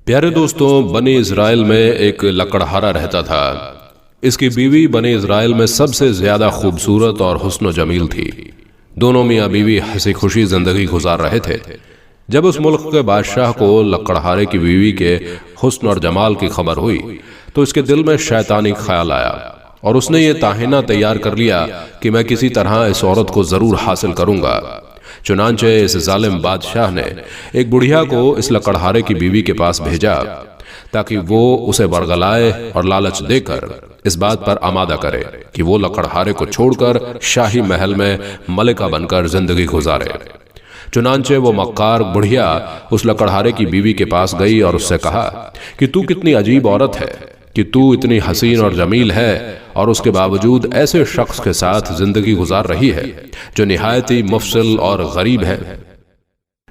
پیارے دوستوں، بنی اسرائیل میں ایک لکڑہارا رہتا تھا۔ اس کی بیوی بنی اسرائیل میں سب سے زیادہ خوبصورت اور حسن و جمیل تھی۔ دونوں میاں بیوی ہنسی خوشی زندگی گزار رہے تھے۔ جب اس ملک کے بادشاہ کو لکڑہارے کی بیوی کے حسن اور جمال کی خبر ہوئی تو اس کے دل میں شیطانی خیال آیا اور اس نے یہ تاہینہ تیار کر لیا کہ میں کسی طرح اس عورت کو ضرور حاصل کروں گا۔ چنانچہ اس ظالم بادشاہ نے ایک بڑھیا کو اس لکڑہارے کی بیوی کے پاس بھیجا تاکہ وہ اسے ورغلائے اور لالچ دے کر اس بات پر آمادہ کرے کہ وہ لکڑہارے کو چھوڑ کر شاہی محل میں ملکہ بن کر زندگی گزارے۔ چنانچہ وہ مکار بڑھیا اس لکڑہارے کی بیوی کے پاس گئی اور اس سے کہا کہ تو کتنی عجیب عورت ہے کہ تو اتنی حسین اور جمیل ہے اور اس کے باوجود ایسے شخص کے ساتھ زندگی گزار رہی ہے جو نہایت ہی مفضل اور غریب ہے،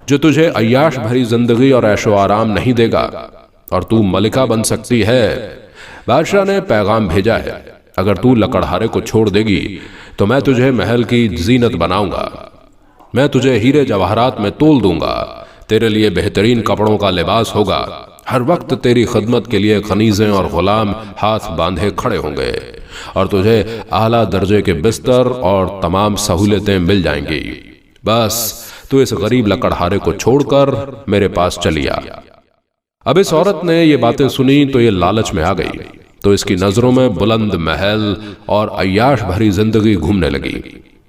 جو تجھے عیاش بھری زندگی اور عیش و آرام نہیں دے گا، اور تو ملکہ بن سکتی ہے۔ بادشاہ نے پیغام بھیجا ہے، اگر تو لکڑہارے کو چھوڑ دے گی تو میں تجھے محل کی زینت بناؤں گا، میں تجھے ہیرے جواہرات میں تول دوں گا، تیرے لیے بہترین کپڑوں کا لباس ہوگا، ہر وقت تیری خدمت کے لیے کنیزیں اور غلام ہاتھ باندھے کھڑے ہوں گے، اور تجھے اعلیٰ درجے کے بستر اور تمام سہولتیں مل جائیں گی۔ بس تو اس غریب لکڑہارے کو چھوڑ کر میرے پاس چلی آ۔ اب اس عورت نے یہ باتیں سنی تو یہ لالچ میں آ گئی، تو اس کی نظروں میں بلند محل اور عیاش بھری زندگی گھومنے لگی۔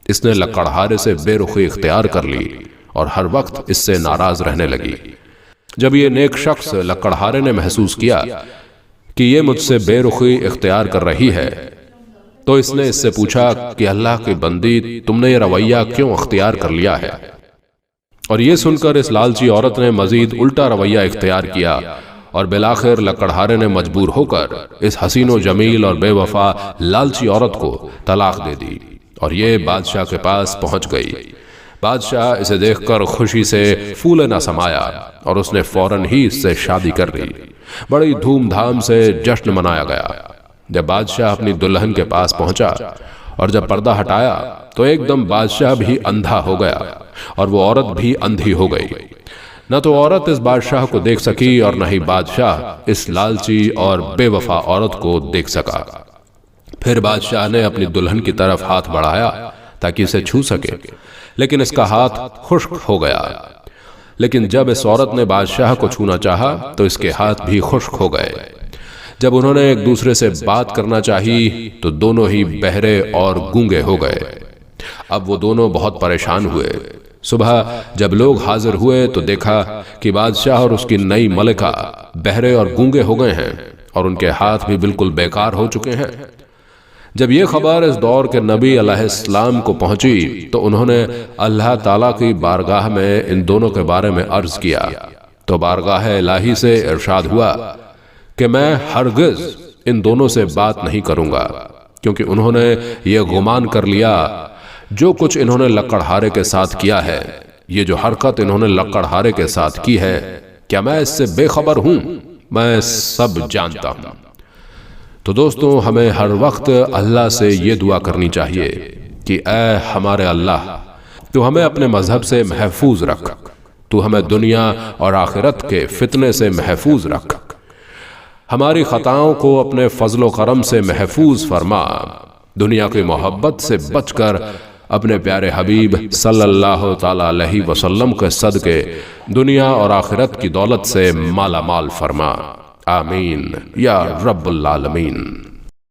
اس نے لکڑہارے سے بے رخی اختیار کر لی اور ہر وقت اس سے ناراض رہنے لگی۔ جب یہ نیک شخص لکڑہارے نے محسوس کیا کہ یہ مجھ سے بے رخی اختیار کر رہی ہے تو اس نے اس سے پوچھا کہ اللہ کی بندی، تم نے یہ رویہ کیوں اختیار کر لیا ہے؟ اور یہ سن کر اس لالچی عورت نے مزید الٹا رویہ اختیار کیا اور بالآخر لکڑہارے نے مجبور ہو کر اس حسین و جمیل اور بے وفا لالچی عورت کو طلاق دے دی اور یہ بادشاہ کے پاس پہنچ گئی۔ بادشاہ اسے دیکھ کر خوشی سے پھولے نہ سمایا اور اس نے فوراً ہی اس سے شادی کر لی۔ بڑی دھوم دھام سے جشن منایا گیا۔ جب بادشاہ اپنی دلہن کے پاس پہنچا اور جب پردہ ہٹایا تو ایک دم بادشاہ بھی اندھا ہو گیا اور وہ عورت بھی اندھی ہو گئی۔ نہ تو عورت اس بادشاہ کو دیکھ سکی اور نہ ہی بادشاہ اس لالچی اور بے وفا عورت کو دیکھ سکا۔ پھر بادشاہ نے اپنی دلہن کی طرف ہاتھ بڑھایا تاکہ اسے چھو سکے، لیکن اس کا ہاتھ خشک ہو گیا۔ لیکن جب اس عورت نے بادشاہ کو چھونا چاہا تو اس کے ہاتھ بھی خشک ہو گئے۔ جب انہوں نے ایک دوسرے سے بات کرنا چاہی تو دونوں ہی بہرے اور گونگے ہو گئے۔ اب وہ دونوں بہت پریشان ہوئے۔ صبح جب لوگ حاضر ہوئے تو دیکھا کہ بادشاہ اور اس کی نئی ملکہ بہرے اور گونگے ہو گئے ہیں اور ان کے ہاتھ بھی بالکل بیکار ہو چکے ہیں۔ جب یہ خبر اس دور کے نبی علیہ السلام کو پہنچی تو انہوں نے اللہ تعالیٰ کی بارگاہ میں ان دونوں کے بارے میں عرض کیا تو بارگاہ الہی سے ارشاد ہوا کہ میں ہرگز ان دونوں سے بات نہیں کروں گا، کیونکہ انہوں نے یہ گمان کر لیا جو کچھ انہوں نے لکڑہارے کے ساتھ کیا ہے، یہ جو حرکت انہوں نے لکڑہارے کے ساتھ کی ہے، کیا میں اس سے بے خبر ہوں؟ میں سب جانتا ہوں۔ تو دوستوں، ہمیں ہر وقت اللہ سے یہ دعا کرنی چاہیے کہ اے ہمارے اللہ، تو ہمیں اپنے مذہب سے محفوظ رکھ، تو ہمیں دنیا اور آخرت کے فتنے سے محفوظ رکھ، ہماری خطاؤں کو اپنے فضل و کرم سے محفوظ فرما، دنیا کی محبت سے بچ کر اپنے پیارے حبیب صلی اللہ تعالی علیہ وسلم کے صدقے دنیا اور آخرت کی دولت سے مالا مال فرما، آمین یا رب العالمین۔